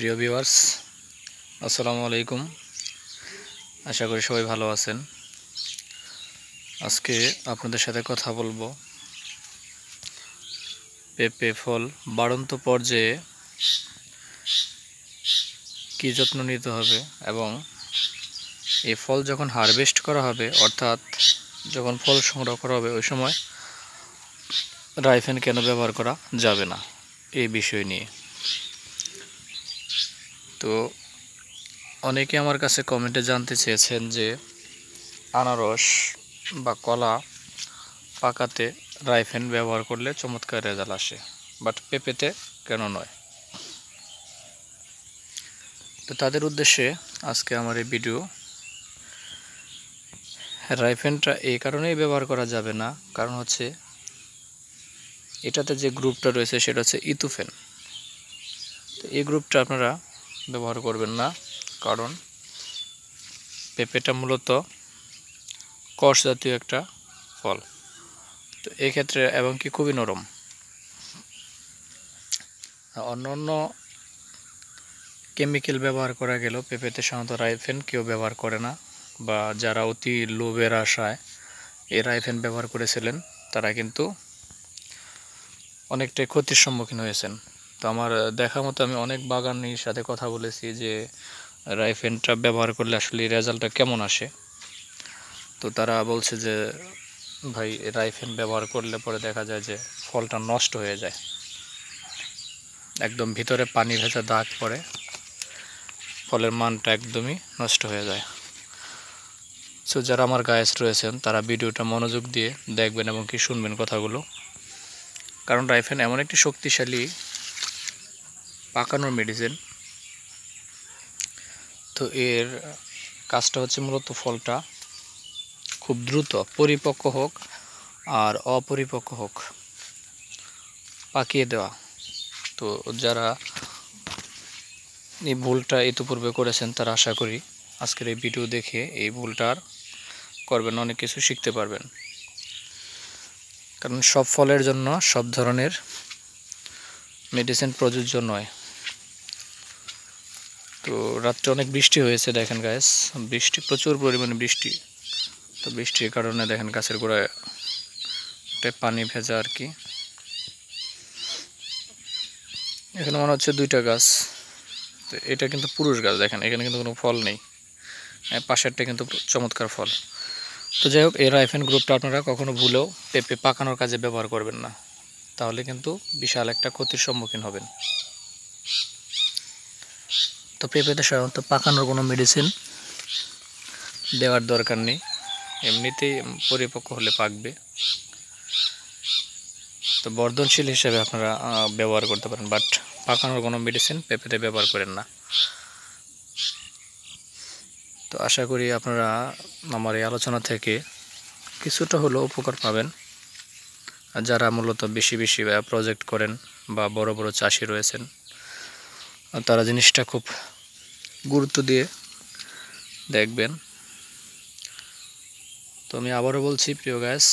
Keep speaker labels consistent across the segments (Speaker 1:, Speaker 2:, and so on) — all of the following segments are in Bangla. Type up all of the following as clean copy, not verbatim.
Speaker 1: প্রিয় ভিউয়ার্স, আসসালামু আলাইকুম। আশা করি সবাই ভালো আছেন। আজকে আপনাদের সাথে কথা বলবো পেঁপে ফল বাড়ন্ত পর্যায়ে কী যত্ন নিতে হবে এবং এই ফল যখন হারভেস্ট করা হবে, অর্থাৎ যখন ফল সংগ্রহ করা হবে, ওই সময় রাইফেন কেন ব্যবহার করা যাবে না, এই বিষয় নিয়ে। তো অনেকে আমার কাছে কমেন্টে জানতে চেয়েছেন যে আনারস বা কলা পাকাতে রাইফেন ব্যবহার করলে চমৎকার রেজাল্ট আসে, বাট পেঁপেতে কেন নয়। তো তাদের উদ্দেশ্যে আজকে আমার এই ভিডিও। রাইফেনটা এই কারণেই ব্যবহার করা যাবে না, কারণ হচ্ছে এটাতে যে গ্রুপটা রয়েছে সেটা হচ্ছে ইথুফেন। তো এই গ্রুপটা আপনারা ব্যবহার করবেন না, কারণ পেঁপেটা মূলত কষ জাতীয় একটা ফল। তো এই ক্ষেত্রে এবং কি খুবই নরম। অন্য কেমিক্যাল ব্যবহার করা গেলেও পেঁপেতে সাধারণত রাইফেন কেউ ব্যবহার করে না, বা যারা অতি লোভের আশায় এই রাইফেন ব্যবহার করেছিলেন তারা কিন্তু অনেকটাই ক্ষতির সম্মুখীন হয়েছেন। তো আমার দেখা মতো আমি অনেক বাগানির সাথে কথা বলেছি যে রাইফেনটা ব্যবহার করলে আসলে রেজাল্টটা কেমন আসে। তো তারা বলছে যে ভাই, রাইফেন ব্যবহার করলে পরে দেখা যায় যে ফলটা নষ্ট হয়ে যায়, একদম ভিতরে পানি ভেজা দাগ পড়ে, ফলের মানটা একদমই নষ্ট হয়ে যায়। সো যারা আমার গায়েস রয়েছেন তারা ভিডিওটা মনোযোগ দিয়ে দেখবেন এবং কি শুনবেন কথাগুলো, কারণ রাইফেন এমন একটি শক্তিশালী পাকানোর মেডিসিন। তো এর কাজটা হচ্ছে মূলত ফলটা খুব দ্রুত পরিপক্ক হোক আর অপরিপক্ক হোক পাকিয়ে দেওয়া। তো যারা এই ভুলটা ইতিপূর্বে করেছেন তারা আশা করি আজকের এই ভিডিও দেখে এই ভুলটা আর করবেন, অনেক কিছু শিখতে পারবেন। কারণ সব ফলের জন্য সব ধরনের মেডিসিন প্রযোজ্য নয়। তো রাত্রে অনেক বৃষ্টি হয়েছে, দেখেন গাইস, বৃষ্টি প্রচুর পরিমাণে বৃষ্টি। তো বৃষ্টির কারণে দেখেন গাছের গোড়ায় পানি ভেজা আর কি। এখানে মনে হচ্ছে দুইটা গাছ। তো এটা কিন্তু পুরুষ গাছ, দেখেন এখানে কিন্তু কোনো ফল নেই, পাশেরটা কিন্তু চমৎকার ফল। তো যাই হোক, এই রাইফেন গ্রুপটা আপনারা কখনো ভুলেও পেঁপে পাকানোর কাজে ব্যবহার করবেন না, তাহলে কিন্তু বিশাল একটা ক্ষতির সম্মুখীন হবেন। তো পেঁপেতে সাধারণত পাকানোর কোনো মেডিসিন দেওয়ার দরকার নেই, এমনিতেই পরিপক্ক হলে পাকবে। তো বর্ধনশীল হিসেবে আপনারা ব্যবহার করতে পারেন, বাট পাকানোর কোনো মেডিসিন পেঁপেতে ব্যবহার করেন না। তো আশা করি আপনারা আমার এই আলোচনা থেকে কিছুটা হলেও উপকার পাবেন। আর যারা মূলত বেশি বেশি প্রজেক্ট করেন বা বড় বড় চাষি রয়েছেন, তারা জিনিসটা খুব গুরুত্ব দিয়ে দেখবেন। তো আমি আবারও বলছি, প্রিয় গাইস,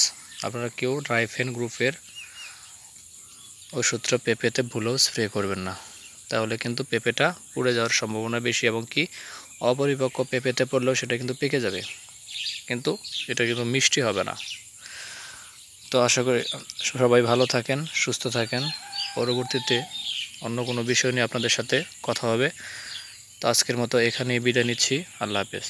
Speaker 1: আপনারা কেউ রাইফেন গ্রুপের ওষুধটা পেঁপেতে ভুলেও স্প্রে করবেন না, তাহলে কিন্তু পেঁপেটা পুড়ে যাওয়ার সম্ভাবনা বেশি, এবং কি অপরিপক্ক পেঁপেতে পড়লেও সেটা কিন্তু পেকে যাবে, কিন্তু এটা কিন্তু মিষ্টি হবে না। তো আশা করি সবাই ভালো থাকেন, সুস্থ থাকেন। পরবর্তীতে অন্য কোনো বিষয় নিয়ে আপনাদের সাথে কথা হবে। তো আজকের মতো এখানেই বিদায় নিচ্ছি। আল্লাহ হাফেজ।